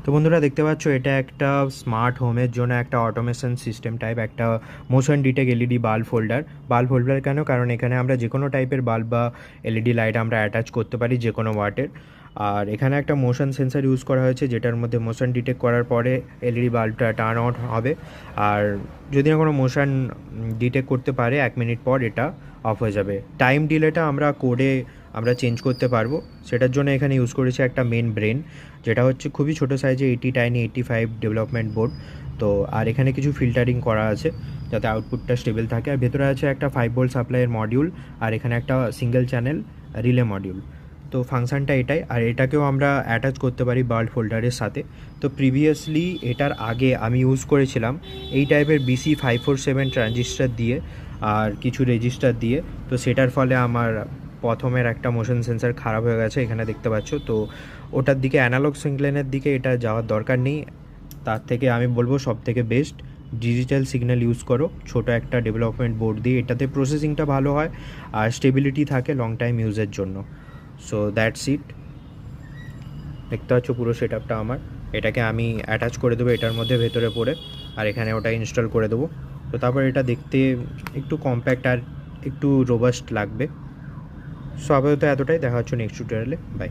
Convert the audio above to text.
তো বন্ধুরা দেখতে পাচ্ছ এটা একটা স্মার্ট হোমের জন্য একটা অটোমেশন সিস্টেম টাইপ একটা motion detect LED bulb holder কেন, কারণ এখানে আমরা যে কোনো টাইপের বাল্ব বা এলইডি লাইট আমরা অ্যাটাচ করতে পারি যে কোনো ওয়াটের। আর এখানে একটা মোশন সেন্সর ইউজ করা হয়েছে যেটার মধ্যে মোশন ডিটেক্ট করার পরে এলইডি বাল্বটা টার্ন অন হবে। আর যদি না কোনো মোশন ডিটেক্ট করতে পারে 1 মিনিট পর এটা অফ হয়ে যাবে। টাইম ডিলেটা আমরা চেঞ্জ করতে পারবো, সেটার জন্য এখানে ইউজ করেছি একটা মেন ব্রেন, যেটা হচ্ছে খুবই ছোটো সাইজে 85 ডেভেলপমেন্ট বোর্ড। তো আর এখানে কিছু ফিল্টারিং করা আছে যাতে আউটপুটটা স্টেবল থাকে। আর ভেতরে আছে একটা 5 ভোল্ট সাপ্লাইয়ের মডিউল, আর এখানে একটা সিঙ্গেল চ্যানেল রিলে মডিউল। তো ফাংশানটা এটাই, আর এটাকেও আমরা অ্যাটাচ করতে পারি বাল্ব হোল্ডারের সাথে। তো প্রিভিয়াসলি এটার আগে আমি ইউজ করেছিলাম এই টাইপের BC547 ট্রানজিস্টার দিয়ে আর কিছু রেজিস্টার দিয়ে। তো সেটার ফলে আমার প্রথমের একটা মোশন সেন্সার খারাপ হয়ে গেছে, এখানে দেখতে পাচ্ছ। তো ওটার দিকে অ্যানালগ সিগন্যালের দিকে এটা যাওয়ার দরকার নেই। তার থেকে আমি বলবো সব থেকে বেস্ট ডিজিটাল সিগন্যাল ইউজ করো ছোটো একটা ডেভেলপমেন্ট বোর্ড দিয়ে। এটাতে প্রসেসিংটা ভালো হয় আর স্টেবিলিটি থাকে লং টাইম ইউজের জন্য। So that's it. দেখতে পাচ্ছ পুরো সেট আপটা আমার। এটাকে আমি অ্যাটাচ করে দেবো এটার মধ্যে ভেতরে পড়ে, আর এখানে ওটা ইনস্টল করে দেবো। তো তারপর এটা দেখতে একটু কম্প্যাক্ট আর একটু রোবাস্ট লাগবে। সো আপাতত এতটাই, দেখা হচ্ছে নেক্সট টিউটোরিয়ালে। বাই।